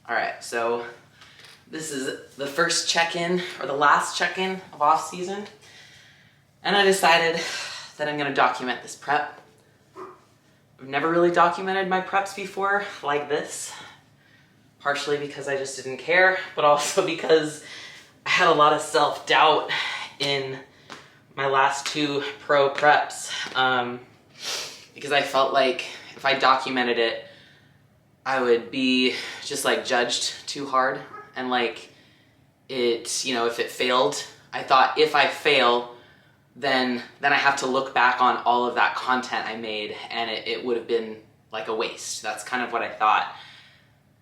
All right, so this is the first check-in, or the last check-in of off-season. And I decided that I'm gonna document this prep. I've never really documented my preps before like this. Partially because I just didn't care, but also because I had a lot of self-doubt in my last 2 pro preps. Because I felt like if I documented it, I would be just like judged too hard. And like it, you know, if it failed, I thought if I fail, then I have to look back on all of that content I made and it would have been like a waste. That's kind of what I thought.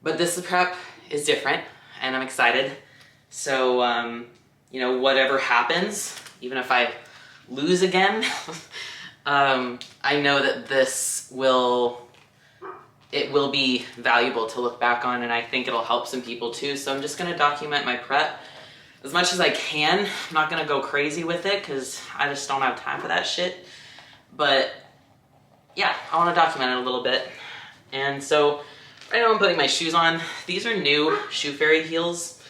But this prep is different and I'm excited. So, you know, whatever happens, even if I lose again, I know that this will be valuable to look back on, and I think it'll help some people too. So I'm just gonna document my prep as much as I can. I'm not gonna go crazy with it because I just don't have time for that shit. But yeah, I wanna document it a little bit. And so right now I'm putting my shoes on. These are new Shoe Fairy heels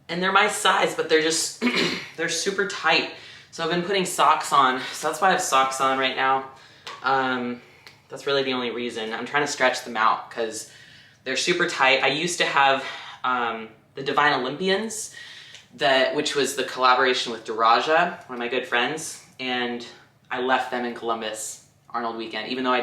and they're my size, but they're just, they're super tight. So I've been putting socks on. So that's why I have socks on right now. That's really the only reason. I'm trying to stretch them out because they're super tight. I used to have the Divine Olympians, which was the collaboration with Daraja, one of my good friends, and I left them in Columbus Arnold weekend, even though I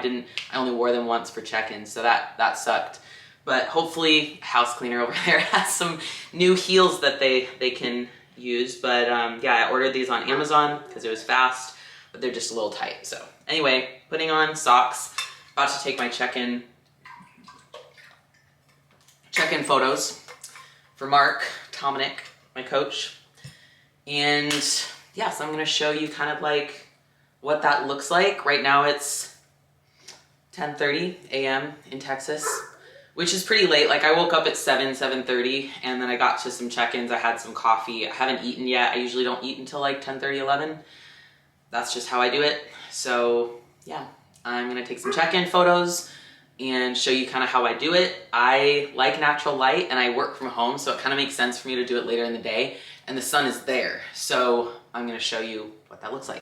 only wore them once for check-ins, so that sucked. But hopefully house cleaner over there has some new heels that they can use. But yeah, I ordered these on Amazon because it was fast, but they're just a little tight. So anyway, putting on socks, about to take my check-in photos for Mark Tominick, my coach. And yeah, so I'm gonna show you kind of like what that looks like. Right now it's 10:30 a.m. in Texas, which is pretty late. Like I woke up at 7:30, and then I got to some check-ins. I had some coffee. I haven't eaten yet. I usually don't eat until like 10:30, 11. That's just how I do it. So yeah, I'm gonna take some check-in photos and show you kind of how I do it. I like natural light and I work from home, so it kind of makes sense for me to do it later in the day, and the sun is there. So I'm gonna show you what that looks like.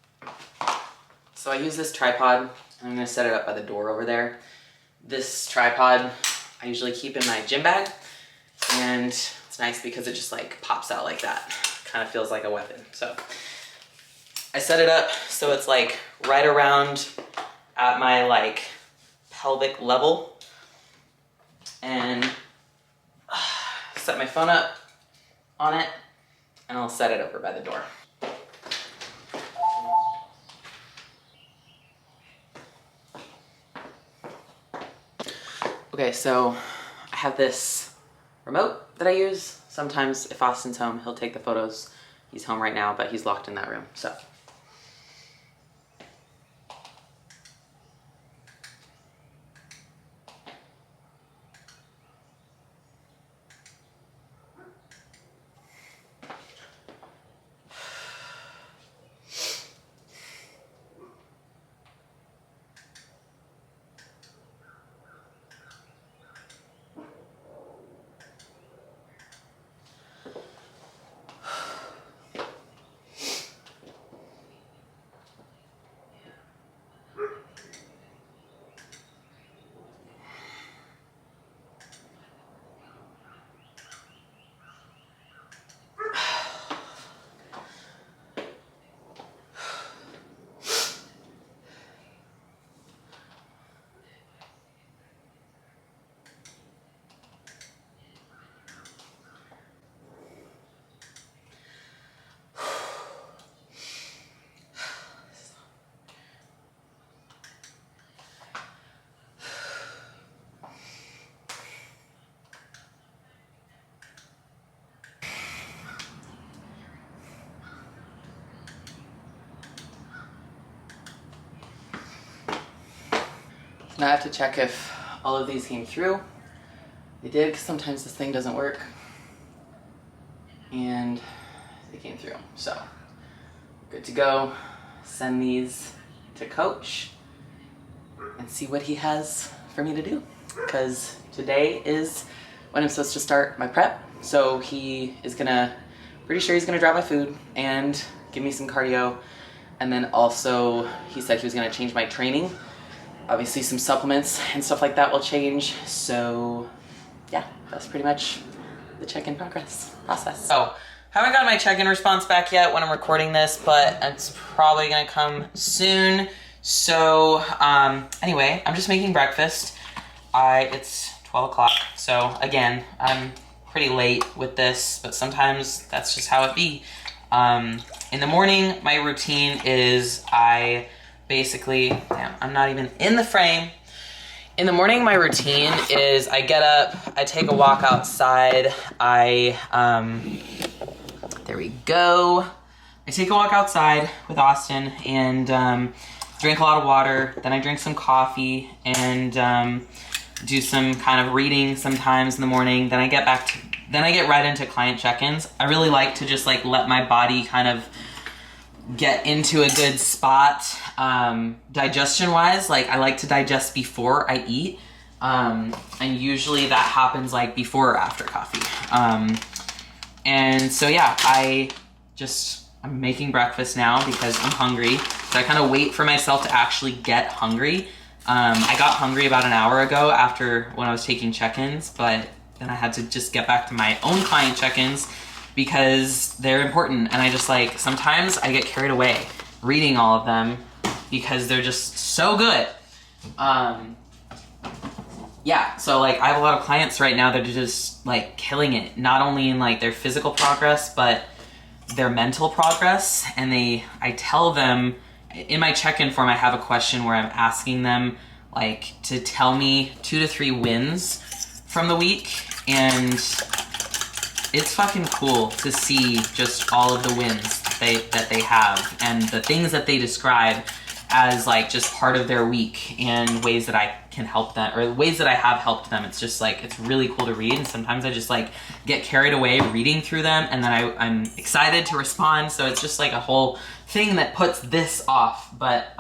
So I use this tripod, and I'm gonna set it up by the door over there. This tripod I usually keep in my gym bag, and it's nice because it just like pops out like that. Kind of feels like a weapon. So I set it up so it's like right around at my like pelvic level, and set my phone up on it, and I'll set it over by the door. Okay, so I have this remote that I use. Sometimes if Austin's home, he'll take the photos. He's home right now, but he's locked in that room, so. Now I have to check if all of these came through. They did, because sometimes this thing doesn't work. And they came through. So, good to go. Send these to Coach and see what he has for me to do. Because today is when I'm supposed to start my prep. So he is pretty sure he's gonna grab my food and give me some cardio. And then also he said he was gonna change my training. Obviously some supplements and stuff like that will change. So yeah, that's pretty much the check-in process. So haven't gotten my check-in response back yet when I'm recording this, but it's probably gonna come soon. So anyway, I'm just making breakfast. It's 12 o'clock. So again, I'm pretty late with this, but sometimes that's just how it be. In the morning, my routine is I basically, damn, I'm not even in the frame. In the morning, my routine is I get up, I take a walk outside, there we go. I take a walk outside with Austin and drink a lot of water. Then I drink some coffee and do some kind of reading sometimes in the morning. Then I get right into client check-ins. I really like to just like let my body kind of get into a good spot. Digestion wise, like I like to digest before I eat. And usually that happens like before or after coffee. And so yeah, I'm making breakfast now because I'm hungry. So I kind of wait for myself to actually get hungry. I got hungry about an hour ago when I was taking check-ins, but then I had to just get back to my own client check-ins because they're important. And I just like, sometimes I get carried away reading all of them because they're just so good. Yeah, so like I have a lot of clients right now that are just like killing it, not only in like their physical progress, but their mental progress. And I tell them in my check-in form, I have a question where I'm asking them like to tell me 2 to 3 wins from the week. And it's fucking cool to see just all of the wins that they have and the things that they describe as like just part of their week and ways that I can help them or ways that I have helped them. It's just like, it's really cool to read. And sometimes I just like get carried away reading through them and then I'm excited to respond. So it's just like a whole thing that puts this off. But,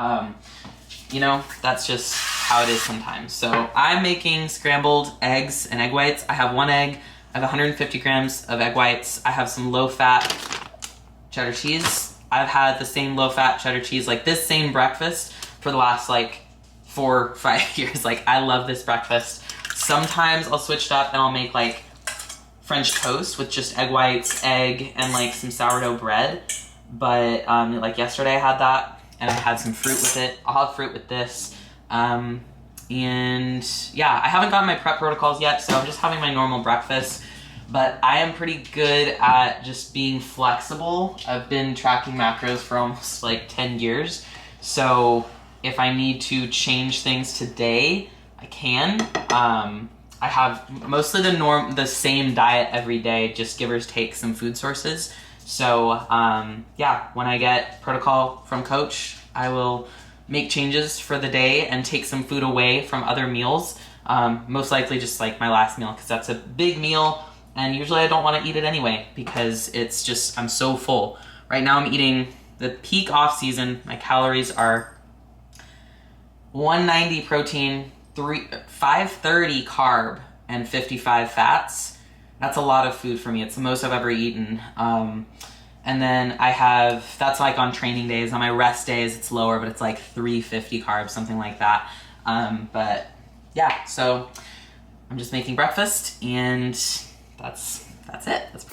you know, that's just how it is sometimes. So I'm making scrambled eggs and egg whites. I have 1 egg. I have 150 grams of egg whites. I have some low-fat cheddar cheese. I've had the same low-fat cheddar cheese, like this same breakfast for the last like 4 or 5 years. Like I love this breakfast. Sometimes I'll switch it up and I'll make like French toast with just egg whites, egg, and like some sourdough bread. But like yesterday I had that and I had some fruit with it. I'll have fruit with this. And yeah, I haven't gotten my prep protocols yet, so I'm just having my normal breakfast. But I am pretty good at just being flexible. I've been tracking macros for almost like 10 years. So if I need to change things today, I can. I have mostly the same diet every day, just give or take some food sources. So yeah, when I get protocol from coach, I will make changes for the day and take some food away from other meals. Most likely just like my last meal, because that's a big meal. And usually I don't want to eat it anyway because it's just, I'm so full. Right now I'm eating the peak off season. My calories are 190 protein, 530 carb, and 55 fats. That's a lot of food for me. It's the most I've ever eaten. And then that's like on training days. On my rest days, it's lower, but it's like 350 carbs, something like that. But yeah, so I'm just making breakfast and that's it.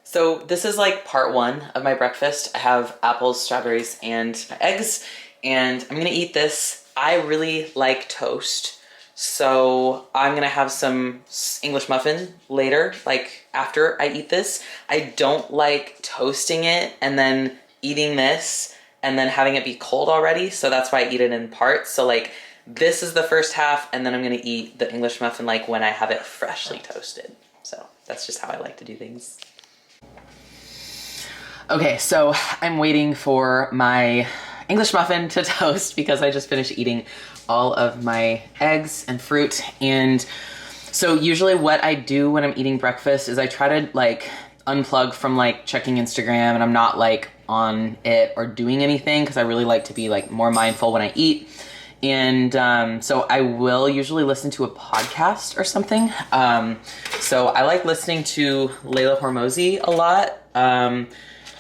So this is like part 1 of my breakfast. I have apples, strawberries, and my eggs, and I'm gonna eat this. I really like toast. So I'm gonna have some English muffin later, like after I eat this. I don't like toasting it and then eating this and then having it be cold already, so that's why I eat it in parts. So like this is the first half, and then I'm gonna eat the English muffin like when I have it freshly toasted. So that's just how I like to do things. Okay, so I'm waiting for my English muffin to toast because I just finished eating all of my eggs and fruit. And so usually what I do when I'm eating breakfast is I try to like unplug from like checking Instagram, and I'm not like on it or doing anything because I really like to be like more mindful when I eat. And so I will usually listen to a podcast or something. So I like listening to Layla Hormozi a lot.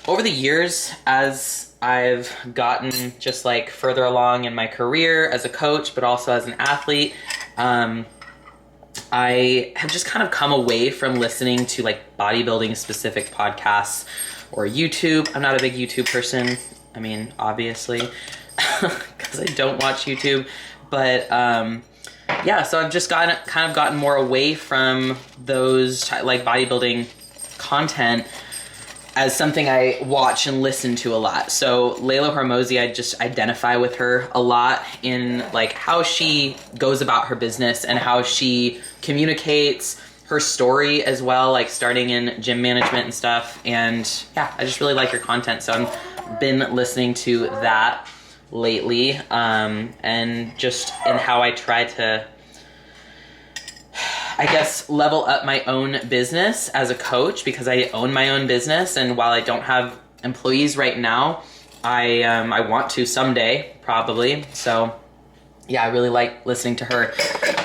Over the years, as I've gotten just like further along in my career as a coach, but also as an athlete, I have just kind of come away from listening to like bodybuilding specific podcasts or YouTube. I'm not a big YouTube person. I mean, obviously, because I don't watch YouTube, but yeah, so I've just kind of gotten more away from those like bodybuilding content as something I watch and listen to a lot. So Layla Hormozi, I just identify with her a lot in like how she goes about her business and how she communicates her story as well, like starting in gym management and stuff. And yeah, I just really like her content. So I've been listening to that lately, and just in how I try to, I guess, level up my own business as a coach, because I own my own business, and while I don't have employees right now, I want to someday, probably. So yeah, I really like listening to her.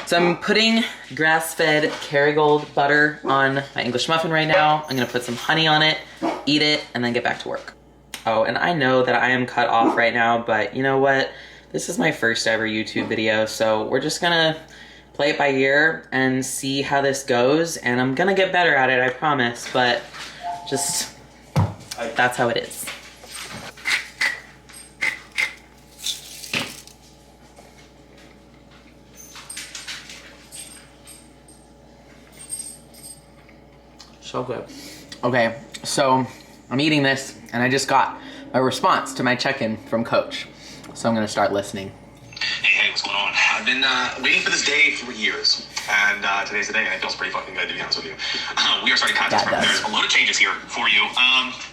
So I'm putting grass-fed Kerrygold butter on my English muffin right now. I'm gonna put some honey on it, eat it, and then get back to work. Oh, and I know that I am cut off right now, but you know what? This is my first ever YouTube video, so we're just gonna play it by ear and see how this goes, and I'm gonna get better at it, I promise, but just, that's how it is. So good. Okay, so I'm eating this, and I just got a response to my check-in from Coach, so I'm gonna start listening. Hey, what's going on? I've been waiting for this day for years, and today's the day, and it feels pretty fucking good, to be honest with you. We are starting contest prep. There's a load of changes here for you.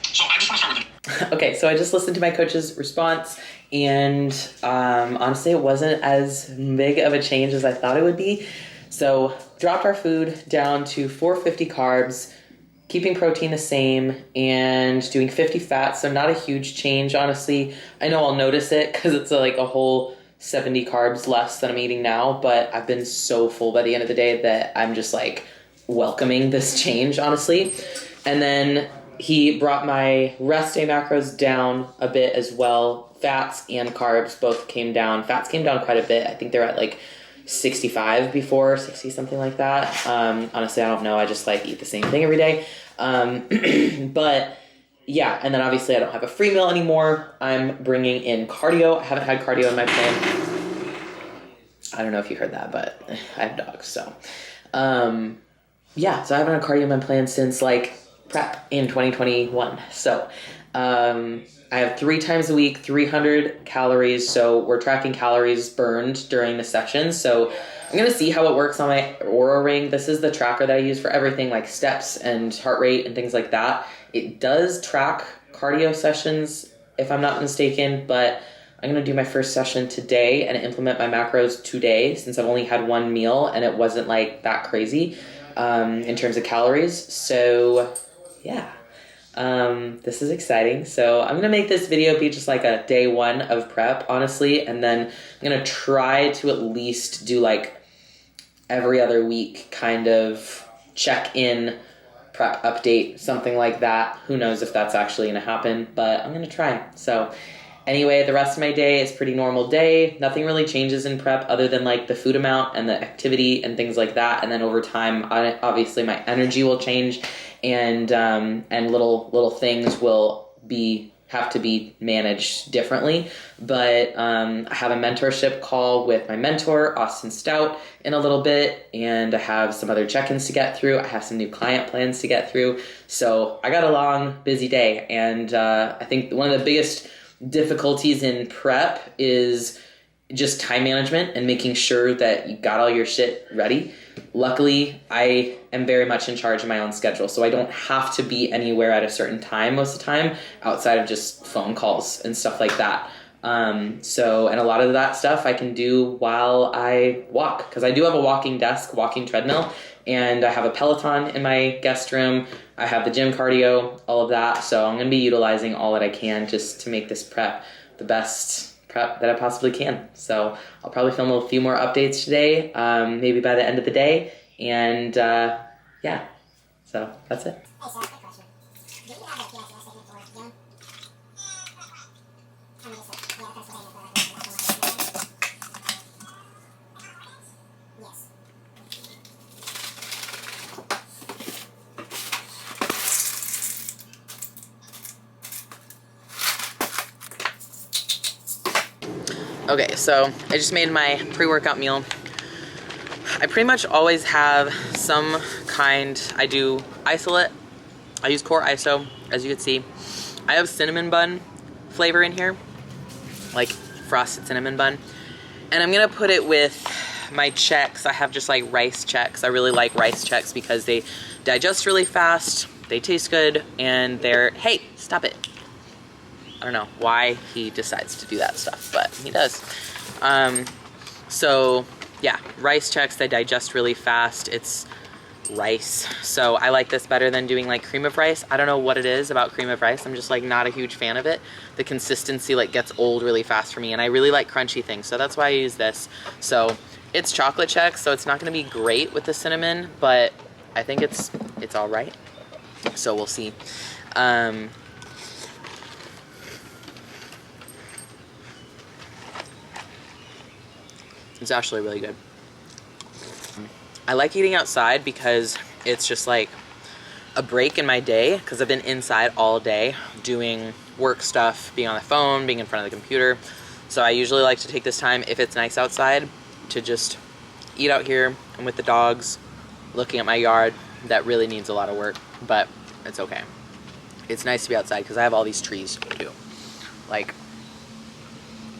So I just want to start with Okay, so I just listened to my coach's response, and honestly, it wasn't as big of a change as I thought it would be. So dropped our food down to 450 carbs, keeping protein the same, and doing 50 fats, so not a huge change, honestly. I know I'll notice it because it's like a whole 70 carbs less than I'm eating now, but I've been so full by the end of the day that I'm just like welcoming this change, honestly. And then he brought my rest day macros down a bit as well. Fats and carbs both came down. Fats came down quite a bit. I think they're at like 65 before, 60, something like that. Honestly, I don't know. I just like eat the same thing every day. But yeah, and then obviously I don't have a free meal anymore. I'm bringing in cardio. I haven't had cardio in my plan. I don't know if you heard that, but I have dogs, so. Yeah, so I haven't had cardio in my plan since like prep in 2021. So, I have 3 times a week, 300 calories. So we're tracking calories burned during the sessions. So I'm going to see how it works on my Oura Ring. This is the tracker that I use for everything like steps and heart rate and things like that. It does track cardio sessions, if I'm not mistaken, but I'm going to do my first session today and implement my macros today, since I've only had one meal and it wasn't like that crazy in terms of calories. So yeah. This is exciting. So I'm going to make this video be just like a day one of prep, honestly. And then I'm going to try to at least do like every other week kind of check-in prep update, something like that. Who knows if that's actually going to happen, but I'm going to try. So anyway, the rest of my day is pretty normal day. Nothing really changes in prep other than like the food amount and the activity and things like that. And then over time, obviously my energy will change, and little things will be have to be managed differently. But I have a mentorship call with my mentor, Austin Stout, in a little bit, and I have some other check-ins to get through. I have some new client plans to get through. So I got a long, busy day, and I think one of the biggest difficulties in prep is just time management and making sure that you got all your shit ready. Luckily, I am very much in charge of my own schedule, so I don't have to be anywhere at a certain time most of the time outside of just phone calls and stuff like that. And a lot of that stuff I can do while I walk, because I do have a walking desk, walking treadmill, and I have a Peloton in my guest room. I have the gym cardio, all of that. So I'm going to be utilizing all that I can just to make this prep the best prep that I possibly can. So I'll probably film a few more updates today, maybe by the end of the day. And yeah, so that's it. Hey, Sarah, quick question. Do you have a PICS statement for June? I'm gonna say, yeah, Pennsylvania, but yes. Okay, so I just made my pre-workout meal. I pretty much always have some kind. I do isolate. I use core iso, as you can see. I have cinnamon bun flavor in here, like frosted cinnamon bun. And I'm gonna put it with my Chex. I have just like rice Chex. I really like rice Chex because they digest really fast, they taste good, and they're, hey, stop it. I don't know why he decides to do that stuff, but he does. So yeah, rice Chex, they digest really fast. It's rice. So I like this better than doing like cream of rice. I don't know what it is about cream of rice. I'm just like not a huge fan of it. The consistency like gets old really fast for me, and I really like crunchy things. So that's why I use this. So it's chocolate Chex, so it's not gonna be great with the cinnamon, but I think it's all right. So we'll see. It's actually really good. I like eating outside because it's just like a break in my day, because I've been inside all day doing work stuff, being on the phone, being in front of the computer. So I usually like to take this time, if it's nice outside, to just eat out here and with the dogs, looking at my yard. That really needs a lot of work, but it's okay. It's nice to be outside because I have all these trees too. Like,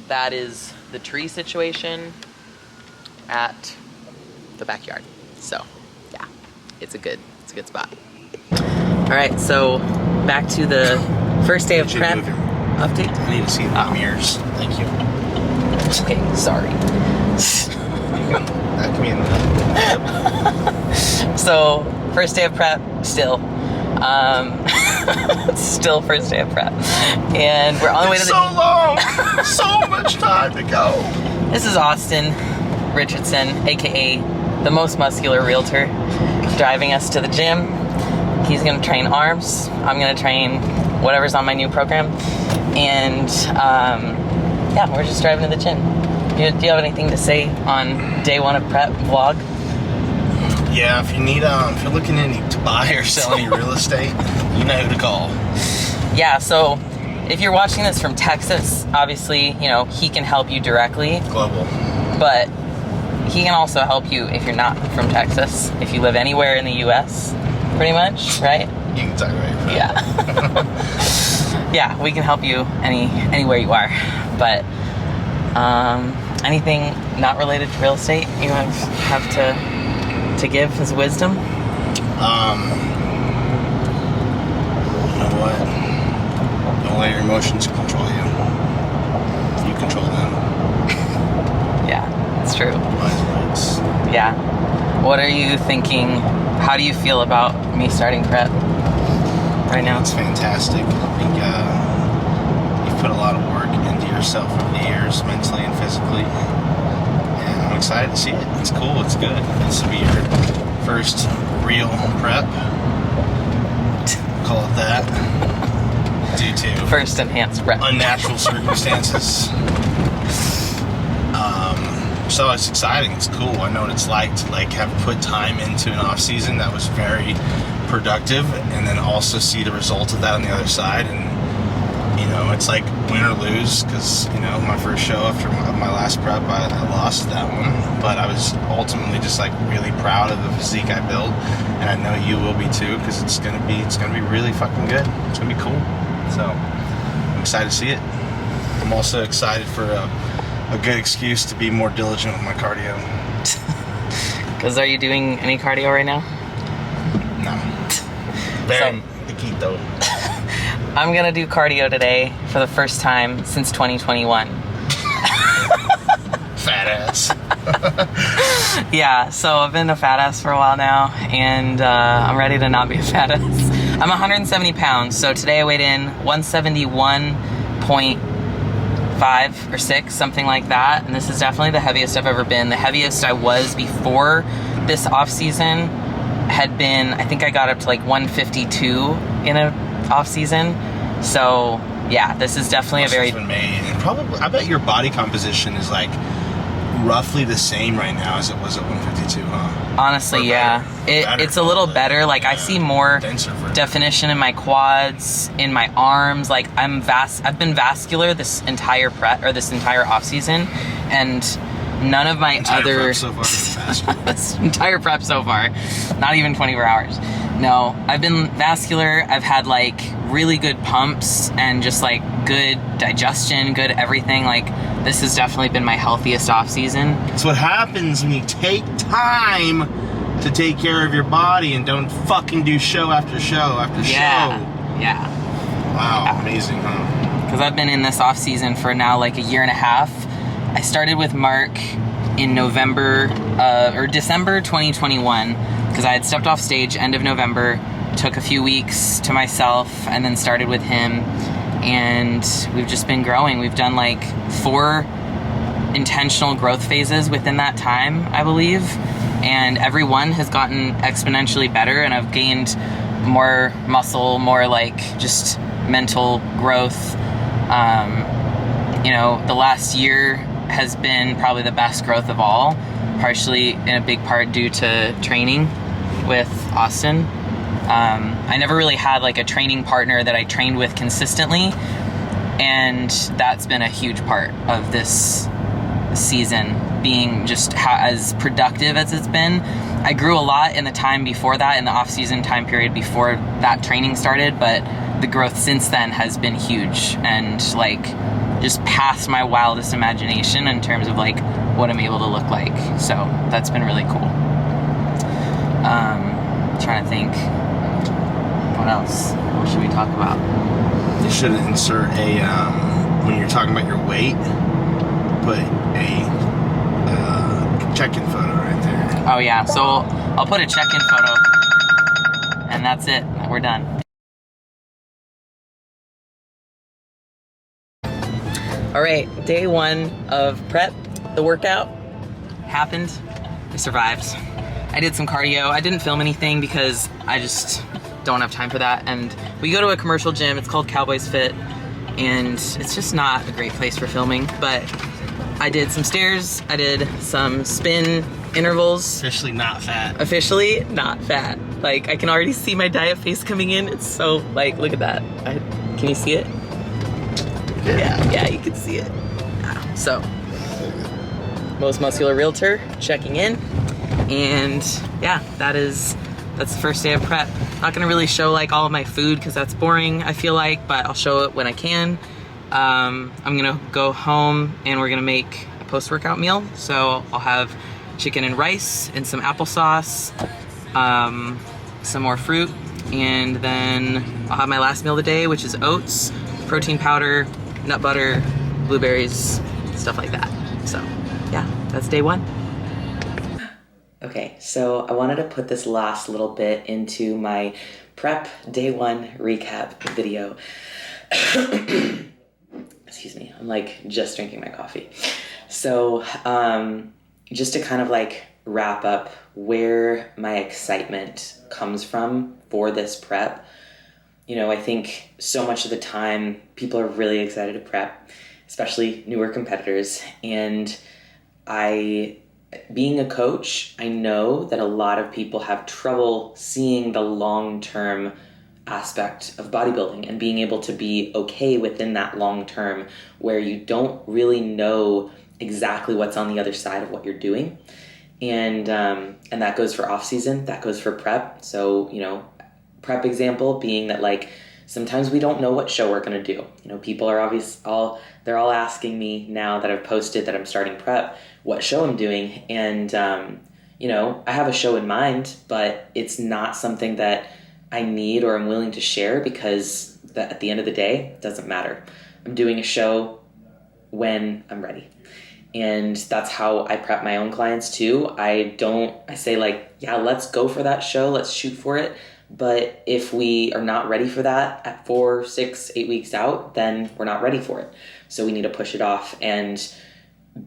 that is the tree situation at the backyard. So yeah, it's a good spot. All right, so back to the first day of prep update. I need to see the mirrors. Thank you. Okay, sorry. That can be enough. So first day of prep, still still first day of prep, and we're on the way to the. So long, so much time to go. This is Austin Richardson, aka the most muscular realtor, driving us to the gym. He's gonna train arms. I'm gonna train whatever's on my new program, and yeah, we're just driving to the gym. Do you have anything to say on day one of prep vlog? Yeah, if you need, if you're looking to buy or sell any real estate, you know who to call. Yeah, so if you're watching this from Texas, obviously, you know, he can help you directly. Global. But he can also help you if you're not from Texas, if you live anywhere in the U.S., pretty much, right? You can talk about your Yeah. Yeah, we can help you anywhere you are. But anything not related to real estate you have to give as wisdom? You know what? Don't let your emotions control you. You control them. Yeah, it's true. Wise words. Yeah. What are you thinking? How do you feel about me starting prep right now? It's fantastic. I think you've put a lot of work into yourself over the years, mentally and physically. And I'm excited to see it. It's cool. It's good. This will be your first real prep. Call it that. Due to First enhanced prep. unnatural circumstances. So it's exciting. It's cool. I know what it's like to have put time into an off season that was very productive, and then also see the result of that on the other side. And you know, it's like win or lose, because, you know, my first show after my last prep, I lost that one, but I was ultimately just like really proud of the physique I built, and I know you will be too, because it's gonna be really fucking good. It's gonna be cool. So I'm excited to see it. I'm also excited for a good excuse to be more diligent with my cardio. Because are you doing any cardio right now? No. Very poquito. I'm gonna do cardio today for the first time since 2021. Fat ass. Yeah, so I've been a fat ass for a while now, and I'm ready to not be a fat ass. I'm 170 pounds, so today I weighed in 171.5 or 6, something like that, and this is definitely the heaviest I've ever been. The heaviest I was before this off season had been, I think I got up to like 152 in a off season. So yeah, this is definitely a very been made. And probably, I bet your body composition is like roughly the same right now as it was at 152, huh? honestly, yeah, it's a little better. Like, I see more definition in my quads, in my arms. Like, I've been vascular this entire prep, or this entire off season, and none of my other this entire prep so far, not even 24 hours. No, I've been vascular. I've had like really good pumps and just like good digestion, good everything. Like, this has definitely been my healthiest off season. It's what happens when you take time to take care of your body and don't fucking do show after show after show. Yeah. Wow, amazing, huh? Because I've been in this off season for now like a year and a half. I started with Mark in November or December 2021, because I had stepped off stage end of November, took a few weeks to myself, and then started with him. And we've just been growing. We've done like 4 intentional growth phases within that time, I believe. And every one has gotten exponentially better, and I've gained more muscle, more like just mental growth. You know, the last year has been probably the best growth of all, partially in a big part due to training with Austin. I never really had like a training partner that I trained with consistently, and that's been a huge part of this season, being just as productive as it's been. I grew a lot in the time before that, in the off-season time period before that training started, but the growth since then has been huge, and like just past my wildest imagination in terms of like what I'm able to look like. So that's been really cool. Trying to think, what else? What should we talk about? You should insert a when you're talking about your weight, put a check-in photo right there. Oh yeah, so I'll put a check-in photo, and that's it. We're done. All right, day 1 of prep. The workout happened. I survived. I did some cardio. I didn't film anything because I just don't have time for that. And we go to a commercial gym. It's called Cowboys Fit, and it's just not a great place for filming. But I did some stairs. I did some spin intervals. Officially not fat. Officially not fat. Like, I can already see my diet face coming in. It's so, like, look at that. Can you see it? Yeah, you can see it. So, most muscular realtor checking in, and yeah, that's the first day of prep. Not gonna really show like all of my food because that's boring, I feel like, but I'll show it when I can. I'm gonna go home and we're gonna make a post-workout meal. So I'll have chicken and rice and some applesauce, some more fruit, and then I'll have my last meal of the day, which is oats, protein powder, nut butter, blueberries, stuff like that. So yeah, that's day 1. Okay, so I wanted to put this last little bit into my prep day 1 recap video. Excuse me, I'm like just drinking my coffee. So just to kind of like wrap up where my excitement comes from for this prep. You know, I think so much of the time people are really excited to prep, especially newer competitors. And being a coach, I know that a lot of people have trouble seeing the long-term aspect of bodybuilding and being able to be okay within that long term where you don't really know exactly what's on the other side of what you're doing. And that goes for off season, that goes for prep. So, prep example being that like sometimes we don't know what show we're going to do. People are they're all asking me now that I've posted that I'm starting prep, what show I'm doing. And, I have a show in mind, but it's not something that I need or I'm willing to share because at the end of the day, it doesn't matter. I'm doing a show when I'm ready. And that's how I prep my own clients too. I say like, yeah, let's go for that show. Let's shoot for it. But if we are not ready for that at 4, 6, 8 weeks out, then we're not ready for it. So we need to push it off and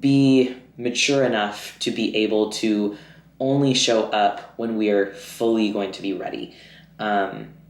be mature enough to be able to only show up when we are fully going to be ready.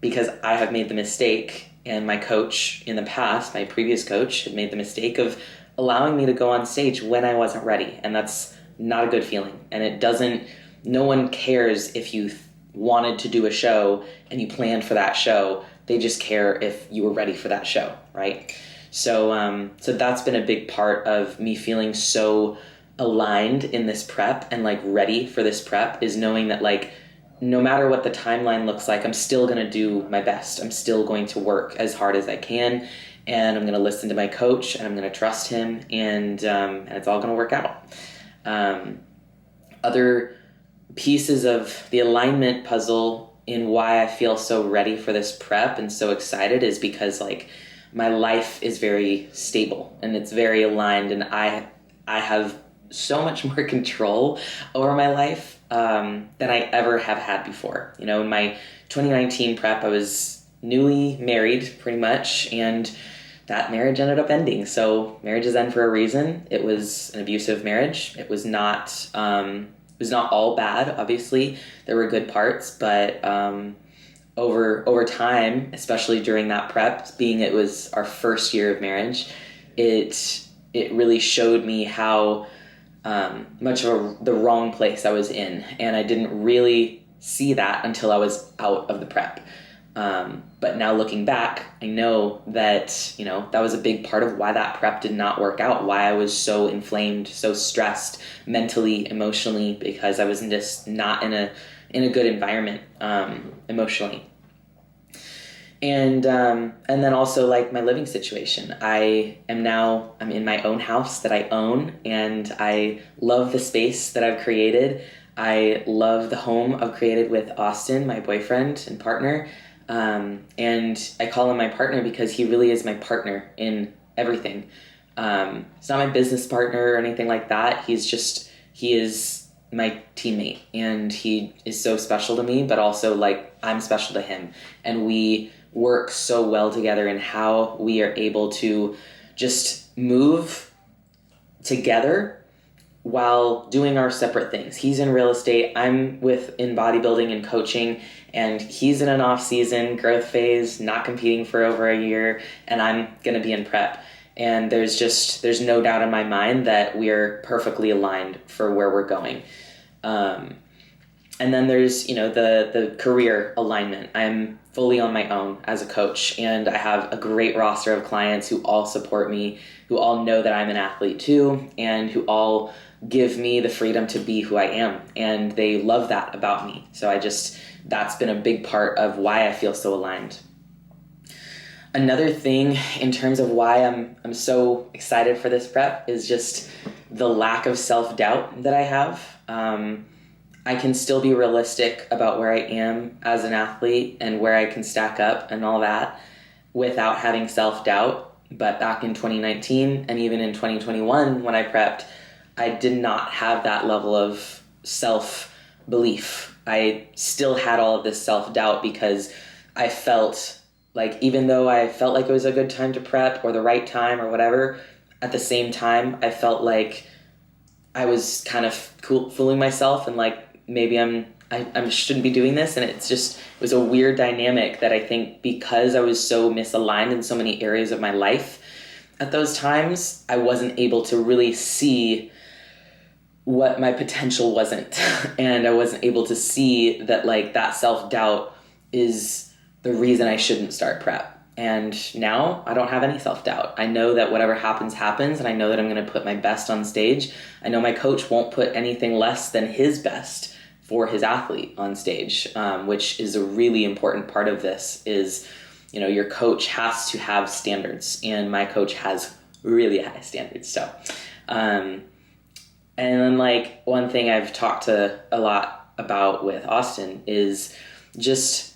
Because I have made the mistake, and my coach in the past, my previous coach, had made the mistake of allowing me to go on stage when I wasn't ready. And that's not a good feeling. And no one cares if you wanted to do a show and you planned for that show. They just care if you were ready for that show, right? So that's been a big part of me feeling so aligned in this prep and like ready for this prep, is knowing that like no matter what the timeline looks like, I'm still going to do my best. I'm still going to work as hard as I can, and I'm going to listen to my coach, and I'm going to trust him, and it's all going to work out. Other pieces of the alignment puzzle in why I feel so ready for this prep and so excited is because like my life is very stable and it's very aligned, and I have so much more control over my life than I ever have had before. In my 2019 prep, I was newly married pretty much, and that marriage ended up ending. So marriages end for a reason. It was an abusive marriage. It was not all bad, obviously. There were good parts, but over time, especially during that prep, being it was our first year of marriage, it really showed me how much of the wrong place I was in, and I didn't really see that until I was out of the prep. But now looking back, I know that, that was a big part of why that prep did not work out, why I was so inflamed, so stressed mentally, emotionally, because I was just not in a good environment, emotionally. And then also like my living situation. I'm in my own house that I own, and I love the space that I've created. I love the home I've created with Austin, my boyfriend and partner. And I call him my partner because he really is my partner in everything. It's not my business partner or anything like that. He is my teammate, and he is so special to me, but also like I'm special to him. And we work so well together in how we are able to just move together while doing our separate things. He's in real estate, I'm in bodybuilding and coaching, and he's in an off-season growth phase, not competing for over a year, and I'm going to be in prep. And there's no doubt in my mind that we're perfectly aligned for where we're going. And then there's, the career alignment. I'm fully on my own as a coach, and I have a great roster of clients who all support me, who all know that I'm an athlete too, and who all give me the freedom to be who I am. And they love that about me. So that's been a big part of why I feel so aligned. Another thing in terms of why I'm so excited for this prep is just the lack of self-doubt that I have. I can still be realistic about where I am as an athlete and where I can stack up and all that without having self-doubt. But back in 2019 and even in 2021 when I prepped, I did not have that level of self-belief. I still had all of this self-doubt because I felt like, even though I felt like it was a good time to prep or the right time or whatever, at the same time, I felt like I was kind of fooling myself and like, maybe I shouldn't be doing this. And it was a weird dynamic that I think because I was so misaligned in so many areas of my life at those times, I wasn't able to really see what my potential wasn't. And I wasn't able to see that like that self-doubt is the reason I shouldn't start prep. And now I don't have any self-doubt. I know that whatever happens, happens, and I know that I'm going to put my best on stage. I know my coach won't put anything less than his best for his athlete on stage, which is a really important part of this is, you know, your coach has to have standards, and my coach has really high standards. So, and then like one thing I've talked to a lot about with Austin is just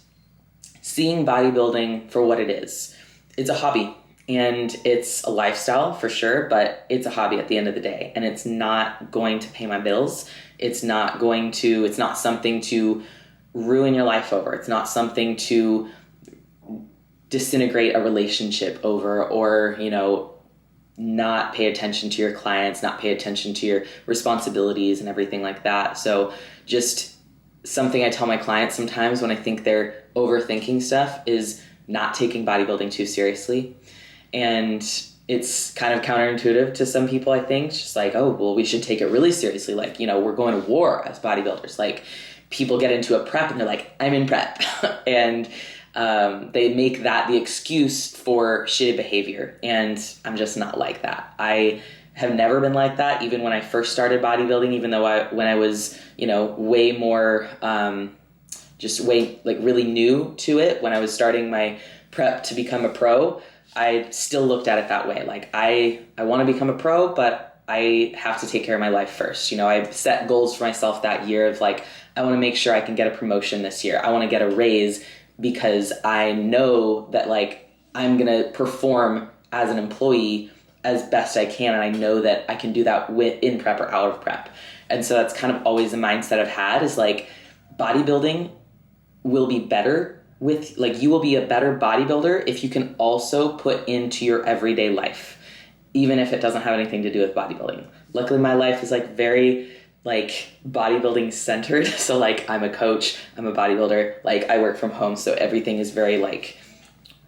seeing bodybuilding for what it is. It's a hobby and it's a lifestyle for sure, but it's a hobby at the end of the day, and it's not going to pay my bills. It's not something to ruin your life over. It's not something to disintegrate a relationship over, or, you know, not pay attention to your clients, not pay attention to your responsibilities and everything like that. So just something I tell my clients sometimes when I think they're overthinking stuff is not taking bodybuilding too seriously. And it's kind of counterintuitive to some people, I think. It's just like, oh, well, we should take it really seriously. Like, you know, we're going to war as bodybuilders. Like, people get into a prep and they're like, I'm in prep. And they make that the excuse for shitty behavior. And I'm just not like that. I have never been like that, even when I first started bodybuilding, even though when I was, you know, way more, really new to it. When I was starting my prep to become a pro, I still looked at it that way. Like, I want to become a pro, but I have to take care of my life first. You know, I set goals for myself that year of like, I want to make sure I can get a promotion this year. I want to get a raise because I know that like I'm going to perform as an employee as best I can. And I know that I can do that in prep or out of prep. And so that's kind of always the mindset I've had is like, bodybuilding will be better with, like, you will be a better bodybuilder if you can also put into your everyday life, even if it doesn't have anything to do with bodybuilding. Luckily, my life is like very like bodybuilding centered. So like, I'm a coach, I'm a bodybuilder, like I work from home. So everything is very like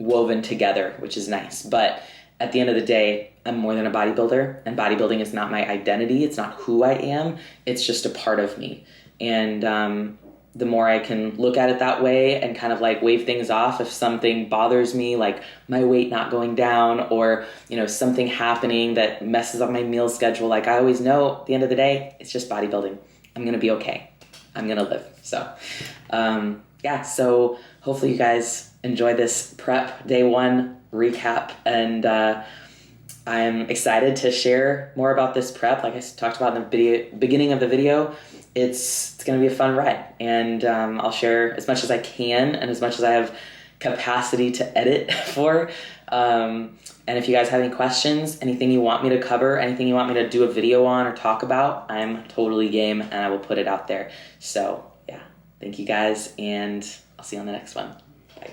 woven together, which is nice. But at the end of the day, I'm more than a bodybuilder, and bodybuilding is not my identity. It's not who I am. It's just a part of me. And, the more I can look at it that way and kind of like wave things off if something bothers me, like my weight not going down, or, you know, something happening that messes up my meal schedule, like I always know at the end of the day, it's just bodybuilding. I'm going to be okay. I'm going to live. So, so hopefully you guys enjoy this prep day 1 recap, and I'm excited to share more about this prep. Like I talked about in the beginning of the video, it's going to be a fun ride, and I'll share as much as I can and as much as I have capacity to edit for. And if you guys have any questions, anything you want me to cover, anything you want me to do a video on or talk about, I'm totally game, and I will put it out there. So yeah, thank you guys, and I'll see you on the next one. Bye.